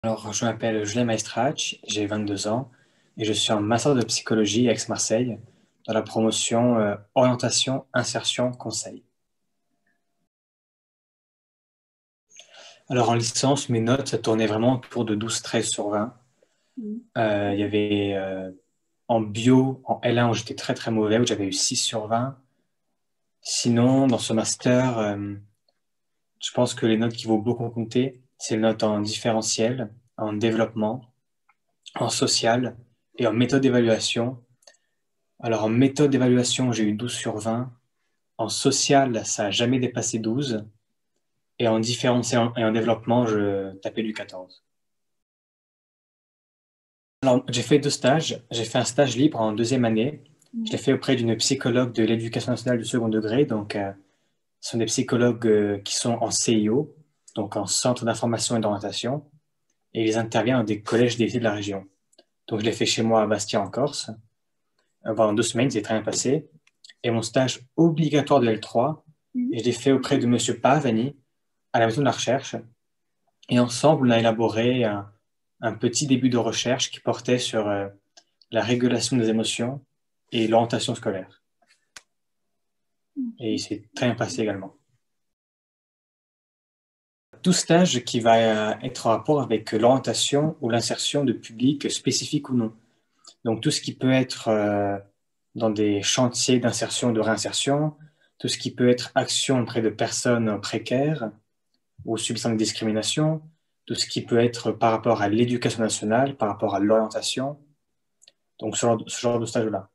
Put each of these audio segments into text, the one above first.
Alors, je m'appelle Julien Maestrach, j'ai 22 ans et je suis en master de psychologie à Aix-Marseille dans la promotion orientation, insertion, conseil. Alors, en licence, mes notes, ça tournait vraiment autour de 12-13/20. Il y avait en bio, en L1, où j'étais très très mauvais, où j'avais eu 6/20. Sinon, dans ce master, je pense que les notes qui vont beaucoup compter, c'est les notes en différentiel, en développement, en social et en méthode d'évaluation. Alors, en méthode d'évaluation, j'ai eu 12/20. En social, ça n'a jamais dépassé 12. Et en différentiel et en développement, je tapais du 14. Alors, j'ai fait 2 stages. J'ai fait un stage libre en deuxième année. Je l'ai fait auprès d'une psychologue de l'éducation nationale du second degré. Donc, ce sont des psychologues qui sont en CIO, donc en centre d'information et d'orientation. Et ils interviennent dans des collèges d'été de la région. Donc, je l'ai fait chez moi à Bastia, en Corse. Pendant 2 semaines, c'est très bien passé. Et mon stage obligatoire de L3, et je l'ai fait auprès de Monsieur Pavani, à la maison de la recherche. Et ensemble, on a élaboré un petit début de recherche qui portait sur la régulation des émotions et l'orientation scolaire. Et c'est très bien passé également. Tout stage qui va être en rapport avec l'orientation ou l'insertion de publics spécifiques ou non. Donc tout ce qui peut être dans des chantiers d'insertion ou de réinsertion, tout ce qui peut être action auprès de personnes précaires ou subissant des discriminations, tout ce qui peut être par rapport à l'éducation nationale, par rapport à l'orientation, donc ce genre de stage-là.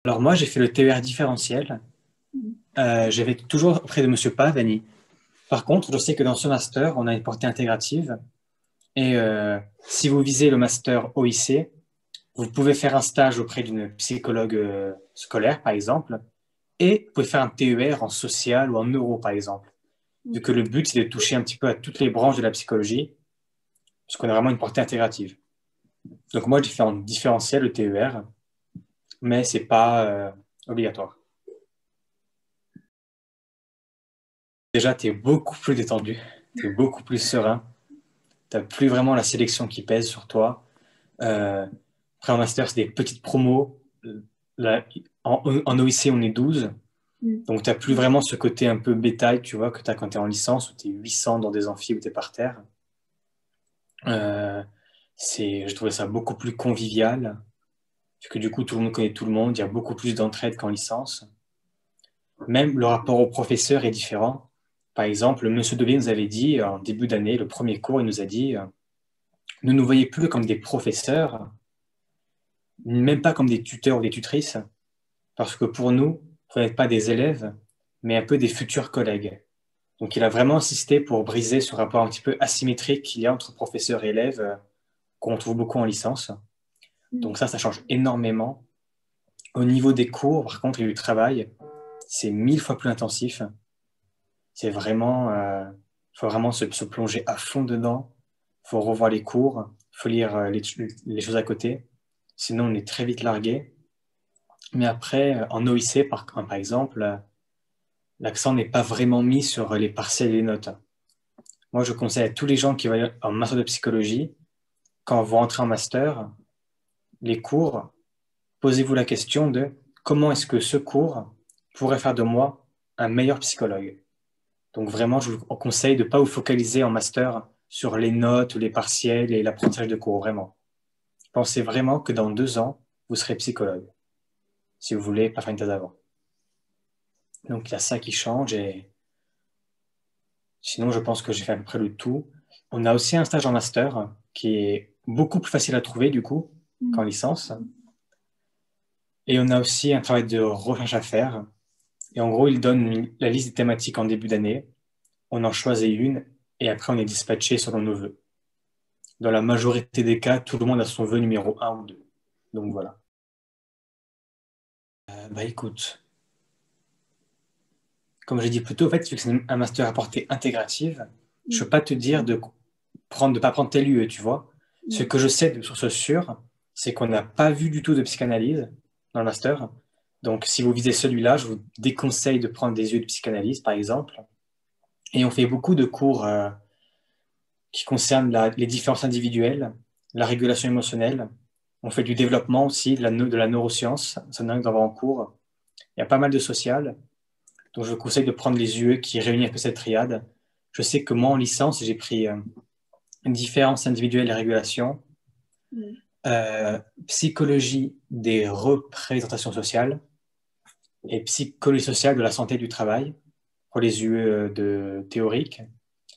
Alors moi, j'ai fait le TER différentiel. J'avais toujours auprès de Monsieur Pavani. Par contre, je sais que dans ce master, on a une portée intégrative. Et si vous visez le master OIC, vous pouvez faire un stage auprès d'une psychologue scolaire, par exemple, et vous pouvez faire un TER en social ou en neuro, par exemple. Vu que le but, c'est de toucher un petit peu à toutes les branches de la psychologie, parce qu'on a vraiment une portée intégrative. Donc moi, j'ai fait en différentiel le TER, mais c'est pas obligatoire. Déjà, tu es beaucoup plus détendu, tu es beaucoup plus serein, tu n'as plus vraiment la sélection qui pèse sur toi. Après, en master, c'est des petites promos. Là, en OIC, on est 12. Donc, tu n'as plus vraiment ce côté un peu bétail, tu vois, que tu as quand tu es en licence, où tu es 800 dans des amphis, où tu es par terre. Je trouvais ça beaucoup plus convivial, parce que du coup, tout le monde connaît tout le monde, il y a beaucoup plus d'entraide qu'en licence. Même le rapport au professeur est différent. Par exemple, Monsieur Delis nous avait dit, en début d'année, le premier cours, il nous a dit ne nous voyez plus comme des professeurs, même pas comme des tuteurs ou des tutrices, parce que pour nous, vous n'êtes pas des élèves, mais un peu des futurs collègues. Donc, il a vraiment insisté pour briser ce rapport un petit peu asymétrique qu'il y a entre professeurs et élèves, qu'on trouve beaucoup en licence. Donc ça change énormément. Au niveau des cours, par contre, et du travail, c'est 1000 fois plus intensif. C'est vraiment, faut vraiment se plonger à fond dedans. Faut revoir les cours, faut lire les choses à côté. Sinon, on est très vite largué. Mais après, en OIC, par exemple, l'accent n'est pas vraiment mis sur les partiels et les notes. Moi, je conseille à tous les gens qui vont en master de psychologie, quand vous rentrez en master, les cours, posez-vous la question de comment est-ce que ce cours pourrait faire de moi un meilleur psychologue. Donc vraiment, je vous conseille de ne pas vous focaliser en master sur les notes, les partiels et l'apprentissage de cours, vraiment. Pensez vraiment que dans 2 ans, vous serez psychologue, si vous voulez pas faire une thèse avant. Donc il y a ça qui change et sinon, je pense que j'ai fait à peu près le tout. On a aussi un stage en master qui est beaucoup plus facile à trouver du coup qu'en licence. Et on a aussi un travail de recherche à faire. Et en gros, il donne la liste des thématiques en début d'année. On en choisit une et après on est dispatché selon nos vœux. Dans la majorité des cas, tout le monde a son vœu numéro 1 ou 2. Donc voilà. Bah écoute, comme j'ai dit plus tôt, en fait, vu que c'est un master à portée intégrative, je ne peux pas te dire de pas prendre tel UE, tu vois. Ce que je sais de source sûre, c'est qu'on n'a pas vu du tout de psychanalyse dans le master. Donc si vous visez celui-là, je vous déconseille de prendre des UE de psychanalyse, par exemple. Et on fait beaucoup de cours qui concerne les différences individuelles, la régulation émotionnelle. On fait du développement aussi, de la neuroscience, ça n'a rien d'avoir en cours. Il y a pas mal de social. Donc, je vous conseille de prendre les UE qui réunissent un peu cette triade. Je sais que moi, en licence, j'ai pris différences individuelles et régulation, psychologie des représentations sociales et psychologie sociale de la santé et du travail pour les UE théoriques.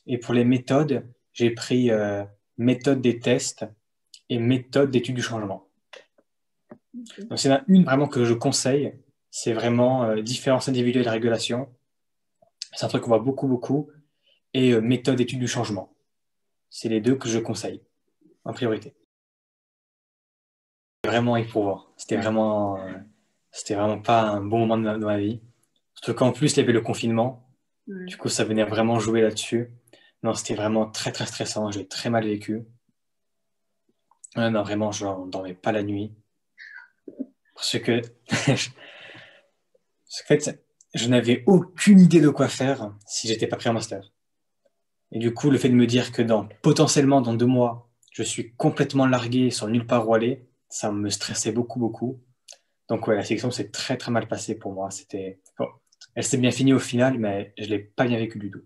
Et pour les méthodes, j'ai pris méthode des tests et méthode d'étude du changement. Okay. Donc, c'est une vraiment que je conseille. C'est vraiment différence individuelle et régulation. C'est un truc qu'on voit beaucoup. Et méthode d'étude du changement. C'est les deux que je conseille en priorité. C'était vraiment éprouvant. C'était vraiment pas un bon moment de ma vie. Surtout qu'en plus, il y avait le confinement. Du coup, ça venait vraiment jouer là-dessus. Non, c'était vraiment très stressant. J'ai très mal vécu. Non, vraiment, je n'en dormais pas la nuit. Parce que, en fait, je n'avais aucune idée de quoi faire si j'étais pas pris en master. Et du coup, le fait de me dire que potentiellement dans 2 mois, je suis complètement largué sur nulle part où aller, ça me stressait beaucoup. Donc ouais, la sélection s'est très mal passée pour moi. Elle s'est bien finie au final, mais je l'ai pas bien vécu du tout.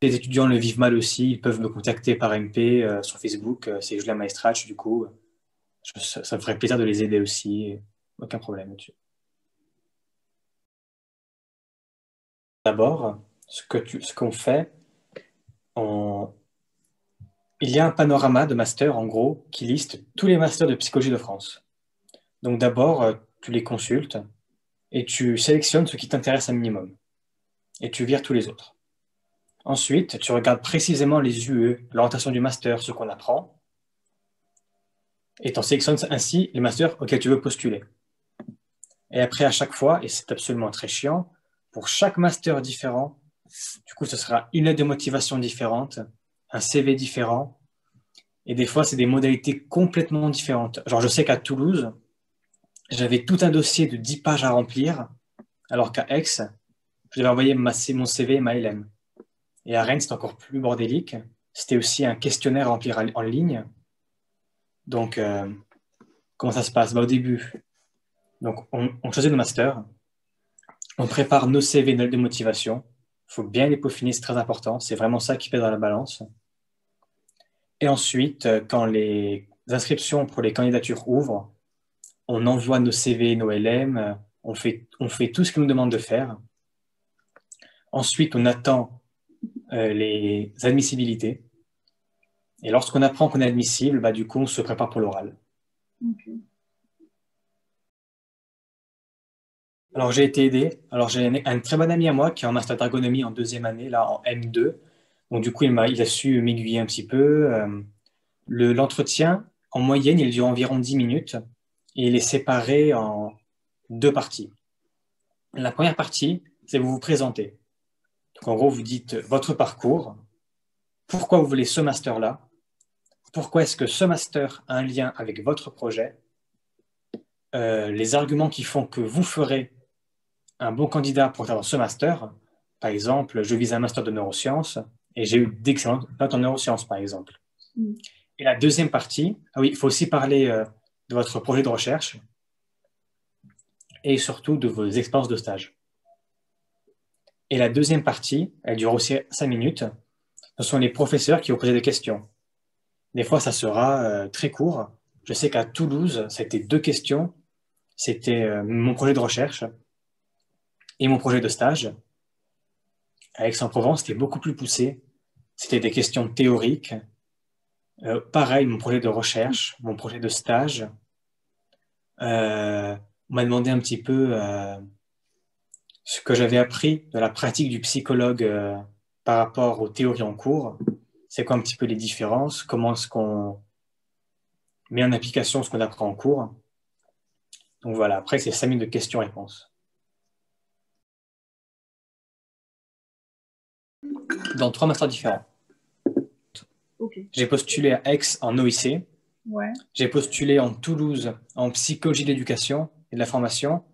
Les étudiants le vivent mal aussi. Ils peuvent me contacter par MP sur Facebook. C'est Julien Maestrach, du coup. Ça me ferait plaisir de les aider aussi. Aucun problème là-dessus. D'abord, ce qu'on fait, il y a un panorama de master, en gros, qui liste tous les masters de psychologie de France. Donc d'abord, tu les consultes et tu sélectionnes ce qui t'intéresse un minimum. Et tu vires tous les autres. Ensuite, tu regardes précisément les UE, l'orientation du master, ce qu'on apprend, et tu en sélectionnes ainsi les masters auxquels tu veux postuler. Et après, à chaque fois, et c'est absolument très chiant, pour chaque master différent, du coup, ce sera une lettre de motivation différente, un CV différent, et des fois, c'est des modalités complètement différentes. Genre, je sais qu'à Toulouse, j'avais tout un dossier de 10 pages à remplir, alors qu'à Aix, je devais envoyer mon CV et ma LM. Et à Rennes, c'est encore plus bordélique. C'était aussi un questionnaire à remplir en ligne. Donc, comment ça se passe? Au début, donc, on choisit nos masters, on prépare nos CV, nos lettres de motivation. Il faut bien les peaufiner, c'est très important. C'est vraiment ça qui pèse dans la balance. Et ensuite, quand les inscriptions pour les candidatures ouvrent, on envoie nos CV, nos LM, on fait tout ce qu'ils nous demandent de faire. Ensuite, on attend les admissibilités. Et lorsqu'on apprend qu'on est admissible, du coup, on se prépare pour l'oral. Okay. Alors, j'ai été aidé. Alors, j'ai un très bon ami à moi qui est en master d'ergonomie en 2e année, là, en M2. Donc, du coup, il a su m'aiguiller un petit peu. L'entretien, en moyenne, il dure environ 10 minutes et il est séparé en 2 parties. La première partie, c'est vous vous présentez. Donc, en gros, vous dites votre parcours, pourquoi vous voulez ce master-là, pourquoi est-ce que ce master a un lien avec votre projet, les arguments qui font que vous ferez un bon candidat pour avoir ce master. Par exemple, je vise un master de neurosciences et j'ai eu d'excellentes notes en neurosciences, par exemple. Et la deuxième partie, il faut aussi parler de votre projet de recherche et surtout de vos expériences de stage. Et la deuxième partie, elle dure aussi 5 minutes. Ce sont les professeurs qui vont poser des questions. Des fois, ça sera très court. Je sais qu'à Toulouse, c'était 2 questions. C'était mon projet de recherche et mon projet de stage. À Aix-en-Provence, c'était beaucoup plus poussé. C'était des questions théoriques. Pareil, mon projet de recherche, mon projet de stage. On m'a demandé un petit peu ce que j'avais appris de la pratique du psychologue par rapport aux théories en cours. C'est quoi un petit peu les différences? Comment est-ce qu'on met en application ce qu'on apprend en cours? Donc voilà, après, c'est 5 minutes de questions-réponses. Dans 3 masters différents. Okay. J'ai postulé à Aix en OIC. Ouais. J'ai postulé en Toulouse en psychologie de l'éducation et de la formation.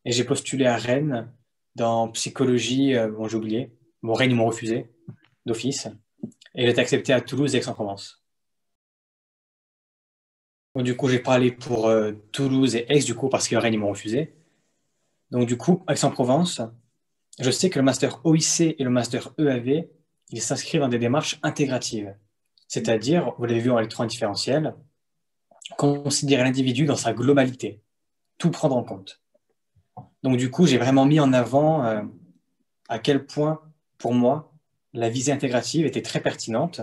Et j'ai postulé à Rennes dans psychologie, j'ai oublié. Rennes, ils m'ont refusé d'office. Et il a été accepté à Toulouse et Aix-en-Provence. Donc, du coup, j'ai parlé pour Toulouse et Aix, du coup, parce que Rennes, ils m'ont refusé. Donc, du coup, Aix-en-Provence, je sais que le master OIC et le master EAV, ils s'inscrivent dans des démarches intégratives. C'est-à-dire, vous l'avez vu en électron différentiel, considérer l'individu dans sa globalité, tout prendre en compte. Donc, du coup, j'ai vraiment mis en avant à quel point, pour moi, la visée intégrative était très pertinente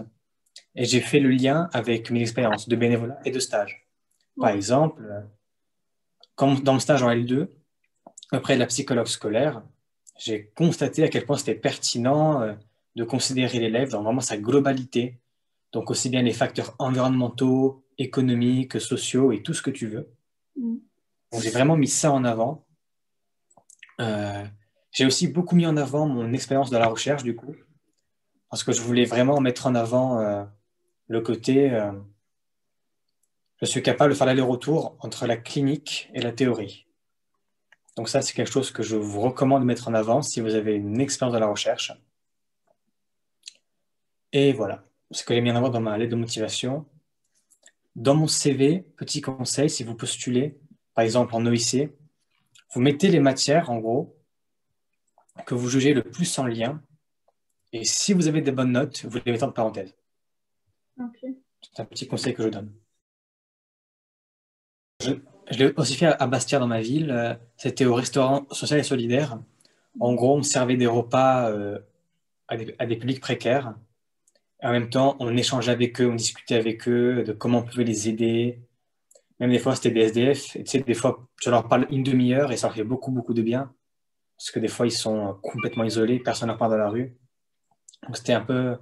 et j'ai fait le lien avec mes expériences de bénévolat et de stage. Par Ouais. exemple, comme dans le stage en L2, auprès de la psychologue scolaire, j'ai constaté à quel point c'était pertinent de considérer l'élève dans vraiment sa globalité, donc aussi bien les facteurs environnementaux, économiques, sociaux et tout ce que tu veux. Mm. Donc j'ai vraiment mis ça en avant. Euh, j'ai aussi beaucoup mis en avant mon expérience de la recherche, du coup, parce que je voulais vraiment mettre en avant le côté je suis capable de faire l'aller-retour entre la clinique et la théorie. Donc ça, c'est quelque chose que je vous recommande de mettre en avant si vous avez une expérience de la recherche. Et voilà, ce que j'ai mis en avant dans ma lettre de motivation. Dans mon CV, petit conseil, si vous postulez, par exemple en OIC, vous mettez les matières, en gros, que vous jugez le plus en lien. Et si vous avez des bonnes notes, vous les mettez en parenthèse. Ok. C'est un petit conseil que je donne. Je l'ai aussi fait à Bastia dans ma ville. C'était au restaurant social et solidaire. En Mm. gros, on servait des repas à des publics précaires. Et en même temps, on échangeait avec eux, on discutait avec eux de comment on pouvait les aider. Même des fois, c'était des SDF. Et tu sais, des fois, je leur parle une demi-heure et ça leur fait beaucoup, beaucoup de bien. Parce que des fois, ils sont complètement isolés, personne ne leur parle dans la rue. Donc, c'était un peu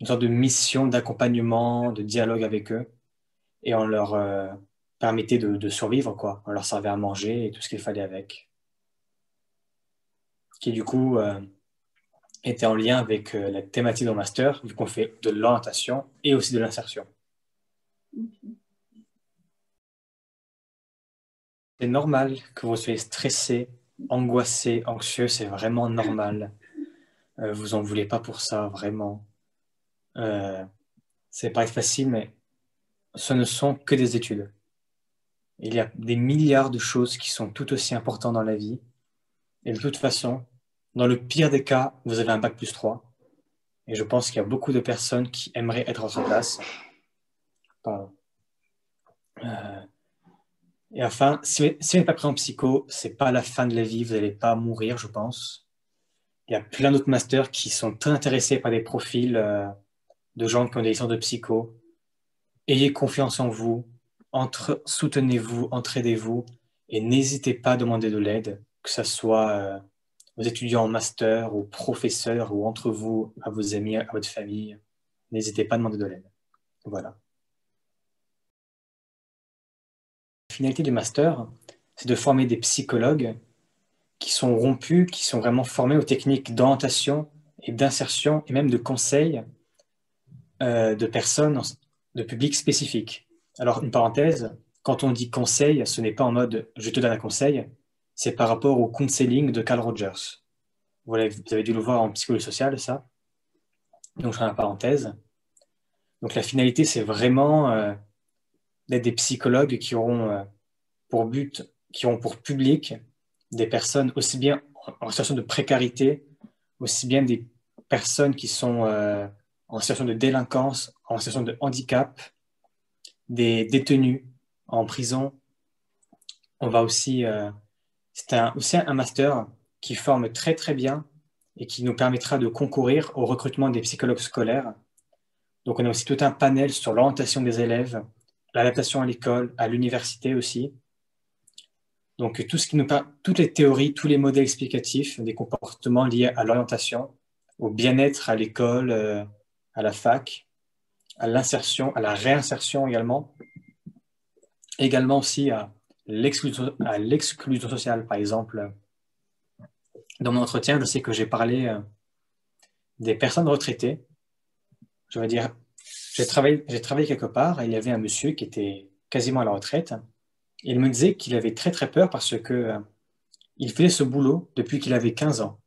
une sorte de mission d'accompagnement, de dialogue avec eux. Et on leur permettait de survivre, quoi. On leur servait à manger et tout ce qu'il fallait avec. Qui, du coup, était en lien avec la thématique de mon master, vu qu'on fait de l'orientation et aussi de l'insertion. Ok. C'est normal que vous soyez stressé, angoissé, anxieux, c'est vraiment normal. Vous en voulez pas pour ça, vraiment. Euh, c'est pas facile, mais ce ne sont que des études. Il y a des milliards de choses qui sont tout aussi importantes dans la vie. Et de toute façon, dans le pire des cas, vous avez un bac plus 3. Et je pense qu'il y a beaucoup de personnes qui aimeraient être à votre place. Pardon. Euh, et enfin, si vous n'êtes pas pris en psycho, c'est pas la fin de la vie, vous n'allez pas mourir, je pense. Il y a plein d'autres masters qui sont très intéressés par des profils de gens qui ont des licences de psycho. Ayez confiance en vous, soutenez-vous, entraidez-vous et n'hésitez pas à demander de l'aide, que ce soit aux étudiants en master, aux professeurs ou entre vous, à vos amis, à votre famille. N'hésitez pas à demander de l'aide. Voilà. La finalité du master, c'est de former des psychologues qui sont rompus, qui sont vraiment formés aux techniques d'orientation et d'insertion et même de conseil de personnes, de publics spécifiques. Alors, une parenthèse, quand on dit conseil, ce n'est pas en mode je te donne un conseil, c'est par rapport au counseling de Carl Rogers. Vous avez dû le voir en psychologie sociale, ça. Donc, je fais la parenthèse. Donc, la finalité, c'est vraiment d'être des psychologues qui auront pour but, qui auront pour public des personnes aussi bien en situation de précarité, aussi bien des personnes qui sont en situation de délinquance, en situation de handicap, des détenus en prison. On va aussi, aussi un master qui forme très très bien et qui nous permettra de concourir au recrutement des psychologues scolaires. Donc on a aussi tout un panel sur l'orientation des élèves, l'adaptation à l'école, à l'université aussi. Donc tout ce qui nous toutes les théories, tous les modèles explicatifs des comportements liés à l'orientation, au bien-être à l'école, à la fac, à l'insertion, à la réinsertion également. Également aussi à l'exclusion sociale. Par exemple, dans mon entretien, je sais que j'ai parlé des personnes retraitées. Je veux dire, j'ai travaillé quelque part et il y avait un monsieur qui était quasiment à la retraite. Et il me disait qu'il avait très très peur parce que il faisait ce boulot depuis qu'il avait 15 ans,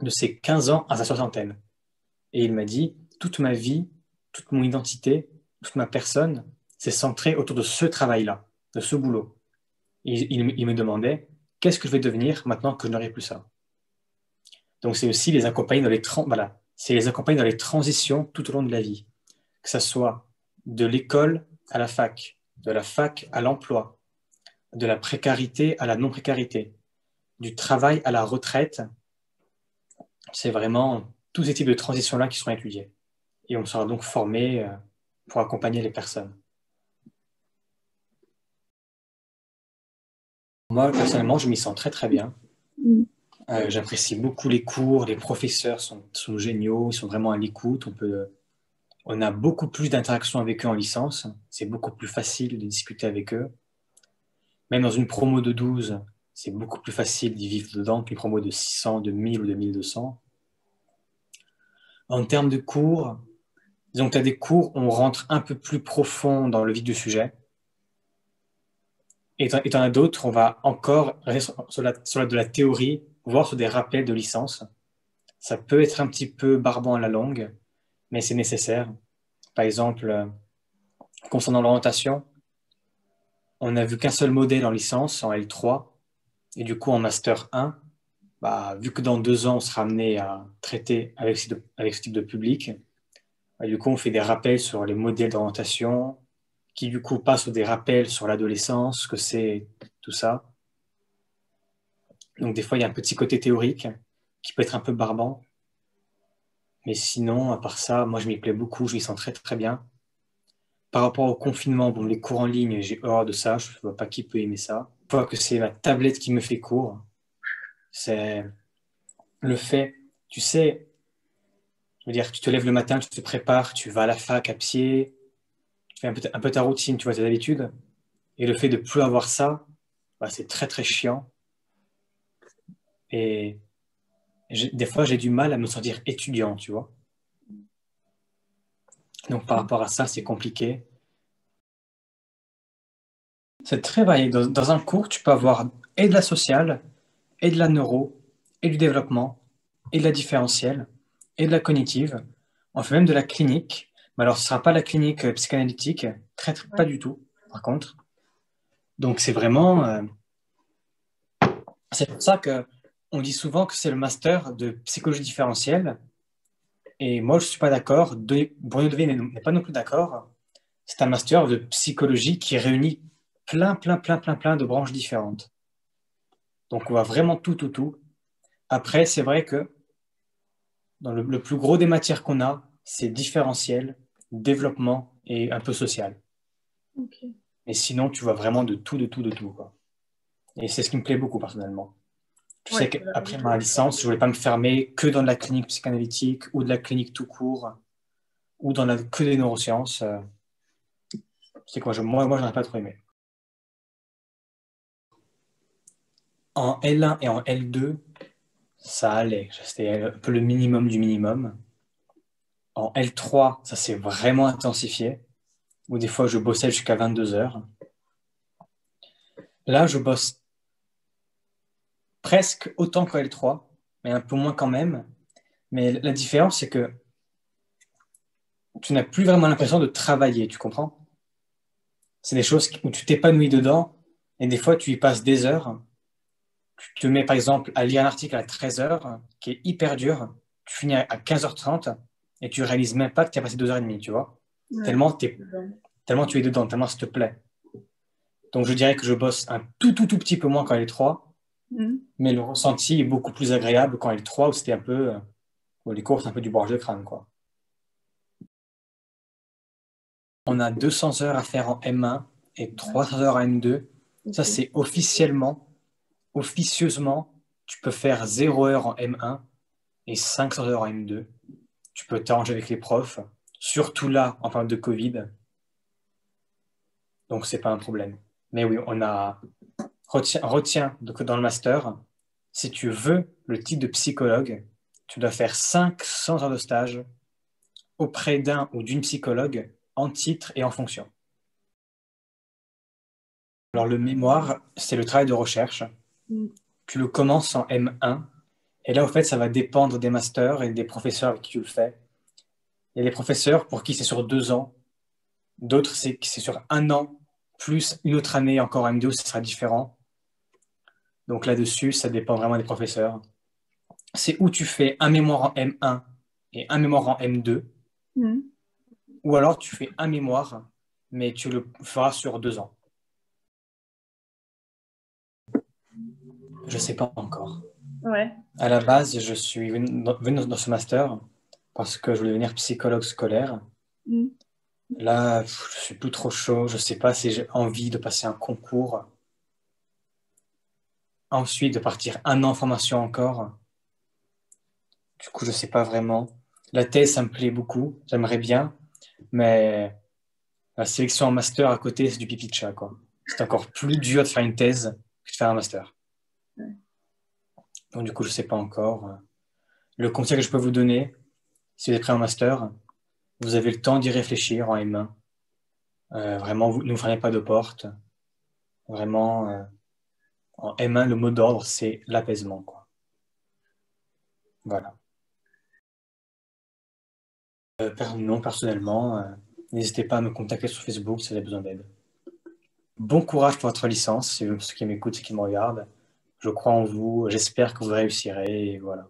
de ses 15 ans à sa soixantaine. Et il m'a dit, toute ma vie, toute mon identité, toute ma personne, c'est centré autour de ce travail-là, de ce boulot. Il me demandait, qu'est-ce que je vais devenir maintenant que je n'aurai plus ça? Donc, c'est aussi les accompagner voilà, c'est les accompagner dans les transitions tout au long de la vie, que ce soit de l'école à la fac, de la fac à l'emploi, de la précarité à la non-précarité, du travail à la retraite. C'est vraiment tous ces types de transitions-là qui seront étudiés. Et on sera donc formé pour accompagner les personnes. Moi, personnellement, je m'y sens très très bien. J'apprécie beaucoup les cours, les professeurs sont géniaux, ils sont vraiment à l'écoute. On a beaucoup plus d'interactions avec eux en licence, c'est beaucoup plus facile de discuter avec eux. Même dans une promo de 12, c'est beaucoup plus facile d'y vivre dedans qu'une promo de 600, de 1000 ou de 1200. En termes de cours, disons que tu as des cours où on rentre un peu plus profond dans le vif du sujet. Et tu en as d'autres, on va encore rester sur de la théorie, voire sur des rappels de licence. Ça peut être un petit peu barbant à la longue, mais c'est nécessaire. Par exemple, concernant l'orientation, on n'a vu qu'un seul modèle en licence, en L3, et du coup en Master 1, bah, vu que dans 2 ans, on sera amené à traiter avec ce type de public, bah, du coup on fait des rappels sur les modèles d'orientation, qui du coup passent des rappels sur l'adolescence, ce que c'est tout ça. Donc des fois, il y a un petit côté théorique qui peut être un peu barbant. Mais sinon, à part ça, moi, je m'y plais beaucoup, je m'y sens très, très bien. Par rapport au confinement, bon, les cours en ligne, j'ai horreur de ça, je ne vois pas qui peut aimer ça. Je vois que c'est la tablette qui me fait cours. C'est le fait, tu sais, je veux dire, tu te lèves le matin, tu te prépares, tu vas à la fac à pied, tu fais un peu ta routine, tu vois, tes habitudes. Et le fait de ne plus avoir ça, bah, c'est très, très chiant. Et des fois, j'ai du mal à me sentir étudiant, tu vois. Donc, par rapport à ça, c'est compliqué. C'est très varié. Dans un cours, tu peux avoir et de la sociale, et de la neuro, et du développement, et de la différentielle, et de la cognitive. On fait même de la clinique. Mais alors, ce ne sera pas la clinique psychanalytique, pas du tout, par contre. Donc, c'est vraiment... c'est pour ça qu'on dit souvent que c'est le master de psychologie différentielle. Et moi, je ne suis pas d'accord. Bruno Devey n'est pas non plus d'accord. C'est un master de psychologie qui réunit plein de branches différentes. Donc, on voit vraiment tout. Après, c'est vrai que dans le plus gros des matières qu'on a, c'est différentiel, développement et un peu social. Ok. Et sinon, tu vois vraiment de tout, quoi. Et c'est ce qui me plaît beaucoup, personnellement. Tu sais qu'après ma licence, je ne voulais pas me fermer que dans de la clinique psychanalytique ou de la clinique tout court ou que des neurosciences. C'est quoi, moi, je n'aurais pas trop aimé. En L1 et en L2, ça allait. C'était un peu le minimum du minimum. En L3, ça s'est vraiment intensifié, où des fois, je bossais jusqu'à 22 heures. Là, je bosse presque autant qu'en L3, mais un peu moins quand même. Mais la différence, c'est que tu n'as plus vraiment l'impression de travailler, tu comprends? C'est des choses où tu t'épanouis dedans, et des fois, tu y passes des heures. Tu te mets, par exemple, à lire un article à 13 heures, qui est hyper dur. Tu finis à 15h30, et tu réalises même pas que tu as passé 2h30, tu vois? Ouais. Tellement tu es dedans, tellement ça te plaît. Donc, je dirais que je bosse un tout petit peu moins qu'en L3, mais le ressenti est beaucoup plus agréable qu'en L3, où c'était un peu, où les cours, c'est un peu du bourrage de crâne, quoi. On a 200 heures à faire en M1 et 300 heures en M2. Ça, c'est officieusement, tu peux faire 0 heure en M1 et 500 heures en M2. Tu peux t'arranger avec les profs, surtout là, en période de Covid. Donc, c'est pas un problème. Mais oui, retiens que dans le master, si tu veux le titre de psychologue, tu dois faire 500 heures de stage auprès d'un ou d'une psychologue en titre et en fonction. Alors, le mémoire, c'est le travail de recherche. Tu le commences en M1, et là, au fait, ça va dépendre des masters et des professeurs avec qui tu le fais. Il y a des professeurs pour qui c'est sur 2 ans. D'autres, c'est sur 1 an, plus une autre année encore en M2, ce sera différent. Donc là-dessus, ça dépend vraiment des professeurs. C'est où tu fais un mémoire en M1 et un mémoire en M2, Mhm. ou alors tu fais un mémoire, mais tu le feras sur 2 ans. Je ne sais pas encore. Ouais. À la base, je suis venu dans ce master parce que je voulais devenir psychologue scolaire. Mhm. Là, je suis plus trop chaud. Je ne sais pas si j'ai envie de passer un concours. Ensuite, de partir 1 an en formation encore. Du coup, je ne sais pas vraiment. La thèse, ça me plaît beaucoup. J'aimerais bien. Mais la sélection en master à côté, c'est du pipi de chat, quoi. C'est encore plus dur de faire une thèse que de faire un master. Ouais. Donc, du coup, je ne sais pas encore. Le conseil que je peux vous donner, si vous êtes prêt en master, vous avez le temps d'y réfléchir en M1. Vraiment, vous ne fermez pas de porte. Vraiment, en M1, le mot d'ordre, c'est l'apaisement, quoi. Voilà. Non, personnellement, n'hésitez pas à me contacter sur Facebook si vous avez besoin d'aide. Bon courage pour votre licence, ceux qui m'écoutent, ceux qui me regardent. Je crois en vous, j'espère que vous réussirez, et voilà.